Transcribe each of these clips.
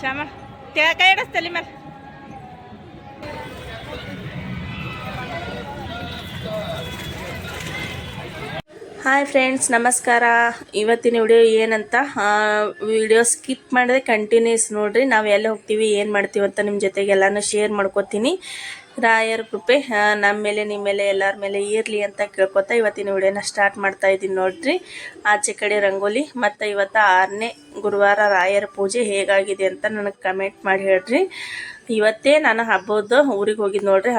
ಶ್ಯಾಮ ಕೈ ಇಡಸ್ತಲಿ ಮೇಲೆ hi friends, ನಮಸ್ಕಾರ. ಇವತ್ತಿನ ವಿಡಿಯೋ ಏನಂತ ವಿಡಿಯೋ ಸ್ಕಿಪ್ ಮಾಡಿದ್ರೆ ಕಂಟಿನ್ಯೂಸ್ ನೋಡ್ರಿ. ನಾವು ಎಲ್ಲಿ ಹೋಗ್ತೀವಿ ಏನು ಮಾಡ್ತೀವಿ ಅಂತ ನಿಮ್ಮ ಜೊತೆಗೆ ಎಲ್ಲನೂ ಶೇರ್ ಮಾಡ್ಕೋತೀನಿ. ರಾಯರ ಕೃಪೆ ನಮ್ಮ ಮೇಲೆ ನಿಮ್ಮ ಮೇಲೆ ಎಲ್ಲರ ಮೇಲೆ ಇರಲಿ ಅಂತ ಕೇಳ್ಕೊತಾ ಇವತ್ತಿನ ವಿಡಿಯೋನ ಸ್ಟಾರ್ಟ್ ಮಾಡ್ತಾ ಇದ್ದೀನಿ ನೋಡ್ರಿ. ಆಚೆ ಕಡೆ ರಂಗೋಲಿ ಮತ್ತು ಇವತ್ತು 6ನೇ ಗುರುವಾರ ರಾಯರ ಪೂಜೆ ಹೇಗಾಗಿದೆ ಅಂತ ನನಗೆ ಕಮೆಂಟ್ ಮಾಡಿ ಹೇಳ್ರಿ. ಇವತ್ತೇ ನಾನು ಹಬ್ಬದ ಊರಿಗೆ ಹೋಗಿದ್ದು ನೋಡ್ರಿ.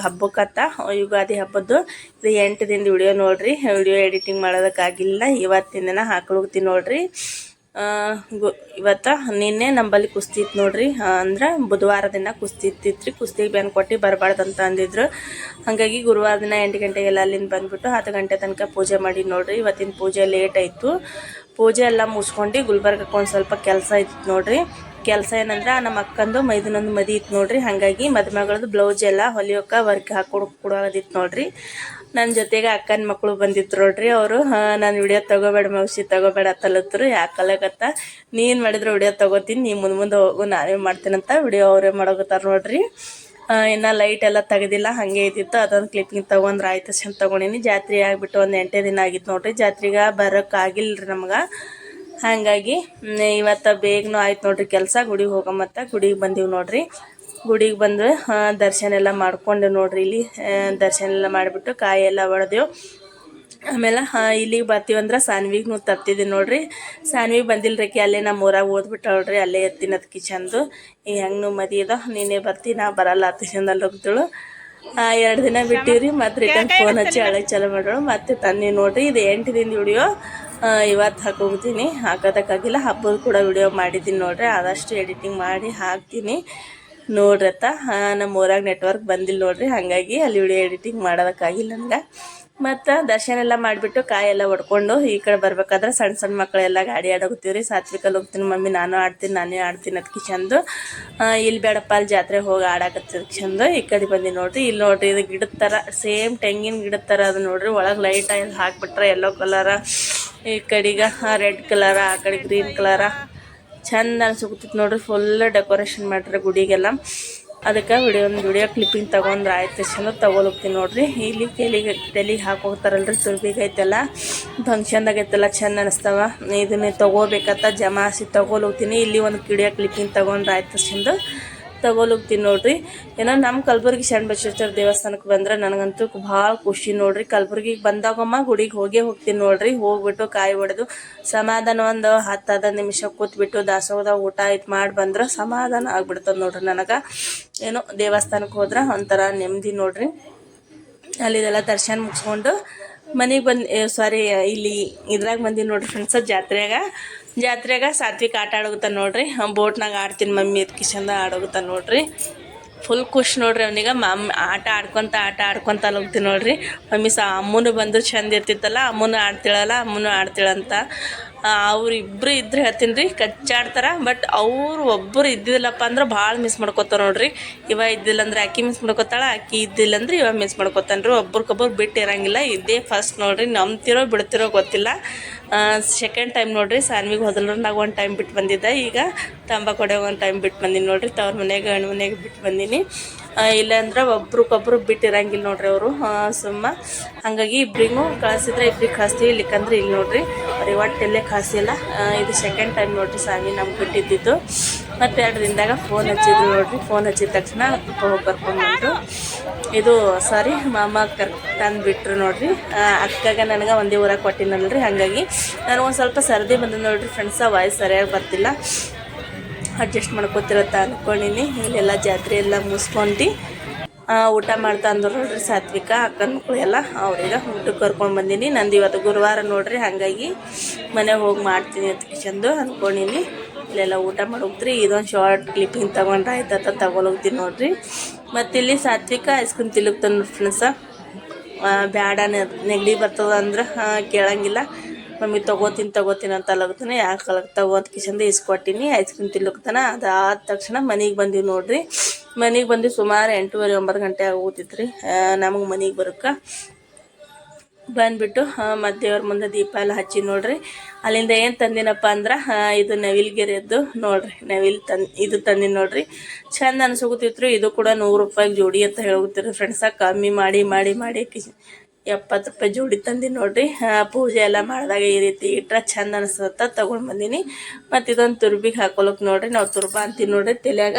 ಹಬ್ಬಕ್ಕತ್ತ ಯುಗಾದಿ ಹಬ್ಬದ್ದು ಇದು 8 ದಿನದ ವಿಡಿಯೋ ನೋಡ್ರಿ. ವಿಡಿಯೋ ಎಡಿಟಿಂಗ್ ಮಾಡೋದಕ್ಕಾಗಿಲ್ಲ, ಇವತ್ತಿನ ಹಾಕೊಳ್ತೀನಿ ನೋಡ್ರಿ. ಇವತ್ತು ನಿನ್ನೆ ನಂಬಲ್ಲಿ ಕುಸ್ತಿ ಇತ್ತು ನೋಡ್ರಿ. ಅಂದ್ರೆ ಬುಧವಾರ ದಿನ ಕುಸ್ತಿ ಇತ್ತಿತ್ರಿ. ಕುಸ್ತಿಗೆ ಬೆನ್ ಕೊಟ್ಟು ಬರಬಾರ್ದಂತ ಅಂದಿದ್ರು. ಹಾಗಾಗಿ ಗುರುವಾರ ದಿನ 8 ಗಂಟೆಗೆಲ್ಲ ಅಲ್ಲಿಂದ ಬಂದ್ಬಿಟ್ಟು 10 ಗಂಟೆ ತನಕ ಪೂಜೆ ಮಾಡಿ ನೋಡ್ರಿ. ಇವತ್ತಿನ ಪೂಜೆ ಲೇಟ್ ಆಯಿತು. ಪೂಜೆ ಎಲ್ಲ ಮುಗಿಸ್ಕೊಂಡು ಗುಲ್ಬರ್ಗಕ್ಕೆ ಒಂದು ಸ್ವಲ್ಪ ಕೆಲಸ ಇತ್ತು ನೋಡ್ರಿ. ಕೆಲಸ ಏನಂದ್ರೆ ನಮ್ಮ ಅಕ್ಕಂದು ಮೈದನೊಂದು ಮದಿ ಇತ್ತು ನೋಡ್ರಿ. ಹಾಗಾಗಿ ಮದುಮಗಳದ್ದು ಬ್ಲೌಸ್ ಎಲ್ಲ ಹೊಲಿಯೋಕೆ ವರ್ಕ್ ಕೊಡೋದಿತ್ತು ನೋಡ್ರಿ. ನನ್ನ ಜೊತೆಗೆ ಅಕ್ಕನ ಮಕ್ಕಳು ಬಂದಿದ್ರು ನೋಡ್ರಿ. ಅವರು ನಾನು ವಿಡಿಯೋ ತೊಗೋಬೇಡ ಮೌಸಿ ತೊಗೋಬೇಡ ತಲತ್ತರು. ಯಾಕಲ್ಲಕತ್ತ ನೀನು ಮಾಡಿದ್ರೆ ವಿಡಿಯೋ ತೊಗೋತೀನಿ, ನೀ ಮುಂದೆ ಹೋಗು, ನಾವೇ ಮಾಡ್ತೀನಂತ ವಿಡಿಯೋ ಅವರೇ ಮಾಡೋಗುತ್ತಾರೆ ನೋಡ್ರಿ. ಇನ್ನು ಲೈಟ್ ಎಲ್ಲ ತೆಗೆದಿಲ್ಲ, ಹಾಗೆ ಇದ್ದಿತ್ತು. ಅದೊಂದು ಕ್ಲಿಪ್ಪಿಂಗ್ ತೊಗೊಂಡ್ರೆ ಆಯ್ತು ಅಂತ ತೊಗೊಂಡಿನಿ. ಜಾತ್ರೆ ಆಗಿಬಿಟ್ಟು ಒಂದು 8 ದಿನ ಆಗಿತ್ತು ನೋಡ್ರಿ. ಜಾತ್ರೆಗೆ ಬರೋಕ್ಕಾಗಿಲ್ಲ ರೀ ನಮ್ಗೆ. ಹಾಗಾಗಿ ಇವತ್ತು ಬೇಗನೂ ಆಯ್ತು ನೋಡ್ರಿ ಕೆಲಸ. ಗುಡಿಗೆ ಹೋಗಮತ್ತ ಗುಡಿಗೆ ಬಂದೀವಿ ನೋಡ್ರಿ. ಗುಡಿಗೆ ಬಂದು ದರ್ಶನ ಎಲ್ಲ ಮಾಡ್ಕೊಂಡೆವು ನೋಡ್ರಿ. ಇಲ್ಲಿ ದರ್ಶನ ಎಲ್ಲ ಮಾಡಿಬಿಟ್ಟು ಕಾಯಿ ಎಲ್ಲ ಒಡೆದೆವು. ಆಮೇಲೆ ಇಲ್ಲಿಗೆ ಬರ್ತೀವಂದ್ರೆ ಸಾನ್ವಿಗೂ ತರ್ತಿದ್ದೀವಿ ನೋಡ್ರಿ. ಸಾನ್ವಿಗೆ ಬಂದಿಲ್ಲರಕ್ಕೆ ಅಲ್ಲೇ ನಮ್ಮ ಊರಾಗ ಓದ್ಬಿಟ್ಟು ನೋಡ್ರಿ. ಅಲ್ಲೇ ಇರ್ತೀನಿ ಅದಕ್ಕೆ ಚಂದು ಈ ಹೆಂಗೂ ಮದಿ ಅದ, ನೀನೇ ಬರ್ತೀನಿ ನಾ ಬರಲ್ಲ ಅತ್ತಿಶಂದಲ್ಲಿ ಹೋಗ್ತೇಳು. 2 ದಿನ ಬಿಟ್ಟಿವ್ರಿ. ಮತ್ತು ರಿಟರ್ನ್ ಫೋನ್ ಹಚ್ಚಿ ಹಳಗೆ ಚಲೋ ಮಾಡೋಳು. ಮತ್ತೆ ತನ್ನಿ ನೋಡ್ರಿ. ಇದು 8 ದಿನದ ವಿಡಿಯೋ ಇವತ್ತು ಹಾಕೋಗ್ತೀನಿ. ಹಾಕೋದಕ್ಕಾಗಿಲ್ಲ, ಹಬ್ಬದ ಕೂಡ ವಿಡಿಯೋ ಮಾಡಿದ್ದೀನಿ ನೋಡ್ರಿ. ಆದಷ್ಟು ಎಡಿಟಿಂಗ್ ಮಾಡಿ ಹಾಕ್ತೀನಿ ನೋಡ್ರತ್ತ. ನಮ್ಮ ಊರಾಗ ನೆಟ್ವರ್ಕ್ ಬಂದಿಲ್ಲ ನೋಡ್ರಿ. ಹಾಗಾಗಿ ಅಲ್ಲಿ ವಿಡಿಯೋ ಎಡಿಟಿಂಗ್ ಮಾಡೋದಕ್ಕಾಗಿಲ್ಲ ನನಗೆ. ಮತ್ತು ದರ್ಶನ ಎಲ್ಲ ಮಾಡಿಬಿಟ್ಟು ಕಾಯಿ ಎಲ್ಲ ಹೊಡ್ಕೊಂಡು ಈ ಕಡೆ ಬರ್ಬೇಕಾದ್ರೆ ಸಣ್ಣ ಮಕ್ಕಳೆಲ್ಲ ಗಾಡಿ ಆಡೋಗುತ್ತೀವ್ರಿ. ಸಾತ್ವಿಕಲ್ಲಿ ಹೋಗ್ತೀನಿ ಮಮ್ಮಿ, ನಾನೇ ಆಡ್ತೀನಿ ಅದಕ್ಕೆ ಚಂದು. ಇಲ್ಲಿ ಬೇಡಪ್ಪ ಅಲ್ಲಿ ಜಾತ್ರೆ ಹೋಗಿ ಆಡಾಕತ್ತಿದ್ ಚಂದು. ಈ ಕಡೆ ಬಂದು ನೋಡ್ರಿ. ಇಲ್ಲಿ ನೋಡ್ರಿ, ಇದು ಗಿಡದ ಥರ ಸೇಮ್ ತೆಂಗಿನ ಗಿಡದ ಥರ ಅದು ನೋಡ್ರಿ. ಒಳಗೆ ಲೈಟ್ ಹಾಕ್ಬಿಟ್ರೆ ಯೆಲ್ಲೋ ಕಲರ, ಈ ಕಡೆಗೆ ರೆಡ್ ಕಲರ, ಆ ಕಡೆ ಗ್ರೀನ್ ಕಲರ ಚಂದ ಅನ್ಸುತ್ತಿತ್ತು ನೋಡ್ರಿ. ಫುಲ್ ಡೆಕೋರೇಷನ್ ಮಾಡ್ರಿ ಗುಡಿಗೆಲ್ಲ. ಅದಕ್ಕೆ ವಿಡಿಯೋ ಕ್ಲಿಪ್ಪಿಂಗ್ ತೊಗೊಂಡ್ರೆ ಆಯ್ತು ಚಂದ ತೊಗೊಳೋಗ್ತೀನಿ ನೋಡ್ರಿ. ಇಲ್ಲಿ ತೆಲಿಗೆ ಹಾಕೋಗ್ತಾರಲ್ರಿ ತುರ್ಬಿಗೆ ಐತೆಲ್ಲ ಫಂಕ್ಷನ್ದಾಗೈತೆಲ್ಲ ಚಂದ ಅನಿಸ್ತಾವ. ಇದನ್ನೇ ತೊಗೋಬೇಕಂತ ಜಮಾಸಿ ತೊಗೊಳೋಗ್ತೀನಿ. ಇಲ್ಲಿ ಒಂದು ವಿಡಿಯೋ ಕ್ಲಿಪ್ಪಿಂಗ್ ತೊಗೊಂಡ್ರೆ ಆಯ್ತು ಚಂದ ತೊಗೊಳೋಗ್ತೀನಿ ನೋಡ್ರಿ. ಏನೋ ನಮ್ಮ ಕಲಬುರ್ಗಿ ಶರಣಬಸವೇಶ್ವರ ದೇವಸ್ಥಾನಕ್ಕೆ ಬಂದ್ರೆ ನನಗಂತೂ ಭಾಳ ಖುಷಿ ನೋಡ್ರಿ. ಕಲಬುರ್ಗಿಗೆ ಬಂದಾಗಮ್ಮ ಗುಡಿಗೆ ಹೋಗ್ತೀನಿ ನೋಡ್ರಿ. ಹೋಗ್ಬಿಟ್ಟು ಕಾಯಿ ಹೊಡೆದು ಸಮಾಧಾನ ಒಂದು 10-15 ನಿಮಿಷ ಕೂತ್ಬಿಟ್ಟು ದಾಸೋಹದಾಗ ಊಟ ಮಾಡಿ ಬಂದ್ರೆ ಸಮಾಧಾನ ಆಗ್ಬಿಡ್ತದೆ ನೋಡ್ರಿ. ನನಗೆ ಏನೋ ದೇವಸ್ಥಾನಕ್ಕೆ ಹೋದ್ರೆ ಒಂಥರ ನೆಮ್ಮದಿ ನೋಡ್ರಿ. ಅಲ್ಲಿದೆಲ್ಲ ದರ್ಶನ ಮುಗಿಸ್ಕೊಂಡು ಮನೆಗೆ ಇಲ್ಲಿ ಇದ್ರಾಗ ಬಂದೀನಿ ನೋಡ್ರಿ ಫ್ರೆಂಡ್ಸ. ಜಾತ್ರೆಯಾಗ ಸಾತ್ವಿಕ ಆಟ ಆಡೋಗುತ್ತಾನೆ ನೋಡ್ರಿ. ಬೋಟ್ನಾಗ ಆಡ್ತೀನಿ ಮಮ್ಮಿ ಎತ್ಕಿ ಚಂದ ಆಡೋಗುತ್ತಾನೆ ನೋಡ್ರಿ. ಫುಲ್ ಖುಷಿ ನೋಡ್ರಿ ಅವನಿಗೆ. ಆಟ ಆಡ್ಕೊತ ಅಲ್ಲಿ ಹೋಗ್ತೀನಿ ನೋಡ್ರಿ. ಮಮ್ಮಿ ಅಮ್ಮನೂ ಬಂದ್ರೆ ಚಂದ ಇರ್ತಿತ್ತಲ್ಲ, ಅಮ್ಮನೂ ಆಡ್ತೀಳಂತ. ಅವ್ರಿಬ್ರು ಇದ್ರೆ ಹೇಳ್ತೀನಿ ರೀ, ಕಚ್ಚಾಡ್ತಾರೆ. ಬಟ್ ಅವ್ರು ಒಬ್ಬರು ಇದ್ದಿಲ್ಲಪ್ಪ ಅಂದ್ರೆ ಭಾಳ ಮಿಸ್ ಮಾಡ್ಕೊತಾರೆ ನೋಡ್ರಿ. ಇವ ಇದ್ದಿಲ್ಲ ಅಂದ್ರೆ ಆಕಿ ಮಿಸ್ ಮಾಡ್ಕೊತಾಳೆ, ಆಕಿ ಇದ್ದಿಲ್ಲ ಅಂದ್ರೆ ಇವ ಮಿಸ್ ಮಾಡ್ಕೊತಾನೆ ರೀ. ಒಬ್ರಿಗೊಬ್ಬರು ಬಿಟ್ಟು ಇರಂಗಿಲ್ಲ. ಇದೇ ಫಸ್ಟ್ ನೋಡ್ರಿ. ನಂಬ್ತಿರೋ ಬಿಡ್ತಿರೋ ಗೊತ್ತಿಲ್ಲ. ಸೆಕೆಂಡ್ ಟೈಮ್ ನೋಡ್ರಿ. ಸಾನ್ವಿಗೆ ಹೊದಲ್ನಾಗ ಒಂದು ಟೈಮ್ ಬಿಟ್ಟು ಬಂದಿದ್ದೆ. ಈಗ ತಂಬಾಕು ಹೊಡೆಯೋಕೆ ಒಂದು ಟೈಮ್ ಬಿಟ್ಟು ಬಂದೀನಿ ನೋಡ್ರಿ. ತವ್ರ ಮನೆಗೆ ಗಂಡ ಮನೆಗೆ ಬಿಟ್ಟು ಬಂದೀನಿ. ಇಲ್ಲಾಂದ್ರೆ ಒಬ್ರಿಗೊಬ್ರು ಬಿಟ್ಟಿರಂಗಿಲ್ಲ ನೋಡ್ರಿ ಅವರು ಹಾಗಾಗಿ ಇಬ್ಬರಿಗೂ ಕಳಿಸಿದ್ರೆ ಇಬ್ರಿಗೆ ಕಳಿಸ್ತೀವಿ. ಇಲ್ಲಿಕಂದ್ರೆ ಇಲ್ಲಿ ನೋಡ್ರಿ ಅವ್ರಿಗೆ ಒಟ್ಟೆಲ್ಲೇ ಕಳಿಸಿಲ್ಲ. ಇದು ಸೆಕೆಂಡ್ ಟೈಮ್ ನೋಡ್ರಿ ಸಾನ್ವಿ ನಮ್ಗೆ ಬಿಟ್ಟಿದ್ದಿದ್ದು. ಮತ್ತು 2 ದಿನದಾಗ ಫೋನ್ ಹಚ್ಚಿದ್ರು ನೋಡ್ರಿ. ಫೋನ್ ಹಚ್ಚಿದ ತಕ್ಷಣ ಹೋಗಿ ಕರ್ಕೊಂಡ್ಬಂದರು. ಇದು ಮಾಮ ತಂದುಬಿಟ್ರು ನೋಡ್ರಿ. ಅಕ್ಕಗೆ ನನಗೆ ಒಂದೇ ಊರಾಗ ಕೊಟ್ಟಿನಲ್ರಿ. ಹಾಗಾಗಿ ನನಗೊಂದು ಸ್ವಲ್ಪ ಸರ್ದಿ ಬಂದ ನೋಡ್ರಿ ಫ್ರೆಂಡ್ಸ. ವಾಯ್ಸ್ ಸರಿಯಾಗಿ ಬರ್ತಿಲ್ಲ, ಅಡ್ಜಸ್ಟ್ ಮಾಡ್ಕೊತಿರತ್ತ ಅಂದ್ಕೊಂಡಿನಿ. ಇಲ್ಲೆಲ್ಲ ಜಾತ್ರೆ ಎಲ್ಲ ಮುಗಿಸ್ಕೊಂಡು ಊಟ ಮಾಡ್ತಾ ಅಂದ್ರು ನೋಡ್ರಿ ಸಾತ್ವಿಕ ಅಕ್ಕನ ಮಕ್ಕಳು ಎಲ್ಲ. ಅವ್ರಿಗೆ ಊಟಕ್ಕೆ ಕರ್ಕೊಂಡು ಬಂದೀನಿ. ನಂದು ಇವತ್ತು ಗುರುವಾರ ನೋಡ್ರಿ. ಹಾಗಾಗಿ ಮನೆಗೆ ಹೋಗಿ ಮಾಡ್ತೀನಿ ಅಂತ ಚಂದು ಅಂದ್ಕೊಂಡಿನಿ. ಇಲ್ಲೆಲ್ಲ ಊಟ ಮಾಡೋಗ್ತೀರಿ. ಇದೊಂದು ಶಾರ್ಟ್ ಕ್ಲಿಪ್ಪಿಂಗ್ ತೊಗೊಂಡ್ರೆ ಆಯ್ತಂತ ತೊಗೊಳೋಗ್ತೀನಿ ನೋಡ್ರಿ. ಮತ್ತು ಇಲ್ಲಿ ಸಾತ್ವಿಕ ಐಸ್ ಕ್ರೀಮ್ ತಿನ್ನುತ್ತಾನೆ ನೋಡಿ ಫ್ರೆಂಡ್ಸ. ಬ್ಯಾಡ ನೆಗಡಿ ಬರ್ತದ ಅಂದ್ರೆ ಕೇಳಂಗಿಲ್ಲ. ಮಮ್ಮಿ ತೊಗೋತೀನಿ ಅಂತ ಅಲ್ಲಗುತ್ತಾನೆ. ಯಾಕೆ ತಗೋಂತ ಕಿಶಂದ ಇಸ್ಕೊಟ್ಟಿನಿ. Ice cream ತಿನ್ಲುಕ್ತಾನೆ. ಅದಾದ ತಕ್ಷಣ ಮನೆಗೆ ಬಂದೀವಿ ನೋಡ್ರಿ. ಮನೆಗೆ ಬಂದು ಸುಮಾರು 8:30-9 ಗಂಟೆ ಆಗೋಗ್ತಿತ್ತು ರೀ ನಮಗೆ ಮನೆಗೆ ಬರೋಕ್ಕೆ. ಬಂದ್ಬಿಟ್ಟು ಮತ್ತು ದೇವ್ರ ಮುಂದೆ ದೀಪ ಎಲ್ಲ ಹಚ್ಚಿ ನೋಡ್ರಿ. ಅಲ್ಲಿಂದ ಏನು ತಂದಿನಪ್ಪ ಅಂದ್ರೆ ಇದು ನವಿಲ್ಗೆರೆಯದ್ದು ನೋಡ್ರಿ, ಇದು ತಂದಿನಿ ನೋಡ್ರಿ. ಚಂದ ಅನ್ಸೋಗುತ್ತಿತ್ತು. ಇದು ಕೂಡ 100 ರೂಪಾಯಿಗೆ ಜೋಡಿ ಅಂತ ಹೇಳೋಗುತ್ತೀರಿ ಫ್ರೆಂಡ್ಸ. ಕಮ್ಮಿ ಮಾಡಿ ಮಾಡಿ ಮಾಡಿ 70 ರೂಪಾಯಿ ಜೋಡಿ ತಂದಿ ನೋಡ್ರಿ. ಪೂಜೆ ಎಲ್ಲ ಮಾಡಿದಾಗ ಈ ರೀತಿ ಇಟ್ರೆ ಚಂದ ಅನಿಸ್ತತ್ತ ತೊಗೊಂಡು ಬಂದೀನಿ. ಮತ್ತು ಇದೊಂದು ತುರ್ಬಿಗೆ ಹಾಕೊಳಕ್ಕೆ ನೋಡ್ರಿ, ನಾವು ತುರ್ಬ ಅಂತೀವಿ ನೋಡ್ರಿ ತಲೆಯಾಗ,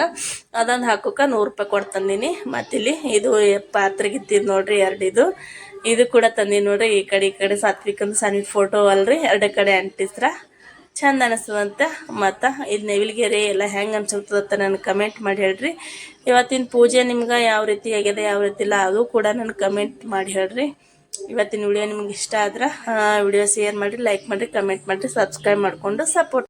ಅದೊಂದು ಹಾಕೋಕೆ 100 ರೂಪಾಯಿ ಕೊಟ್ಟು ತಂದೀನಿ. ಮತ್ತಿಲ್ಲಿ ಇದು ಪಾತ್ರೆಗೆ ಇತ್ತಿದ್ದು ನೋಡ್ರಿ 2 ಇದು ಕೂಡ ತಂದೀನಿ ನೋಡ್ರಿ. ಈ ಕಡೆ ಸಾತ್ವಿಕಂದು ಸಣ್ಣ ಫೋಟೋ ಅಲ್ರಿ, 2 ಕಡೆ ಅಂಟಿಸ್ರ ಚಂದ ಅನಿಸ್ತದಂತ. ಮತ್ತು ಇದು ನವಿಲ್ಗೆರೆ ಎಲ್ಲ ಹೆಂಗೆ ಅನ್ಸುತ್ತದಂತ ನನಗೆ ಕಮೆಂಟ್ ಮಾಡಿ ಹೇಳ್ರಿ. ಇವತ್ತಿನ ಪೂಜೆ ನಿಮ್ಗೆ ಯಾವ ರೀತಿ ಆಗಿದೆ ಯಾವ ರೀತಿ ಇಲ್ಲ ಅದು ಕೂಡ ನನಗೆ ಕಮೆಂಟ್ ಮಾಡಿ ಹೇಳ್ರಿ. ಇವತ್ತಿನ ವಿಡಿಯೋ ನಿಮ್ಗೆ ಇಷ್ಟ ಆದ್ರೆ ವಿಡಿಯೋ ಶೇರ್ ಮಾಡಿರಿ, ಲೈಕ್ ಮಾಡಿರಿ, ಕಮೆಂಟ್ ಮಾಡಿರಿ, ಸಬ್ಸ್ಕ್ರೈಬ್ ಮಾಡಿಕೊಂಡು ಸಪೋರ್ಟ್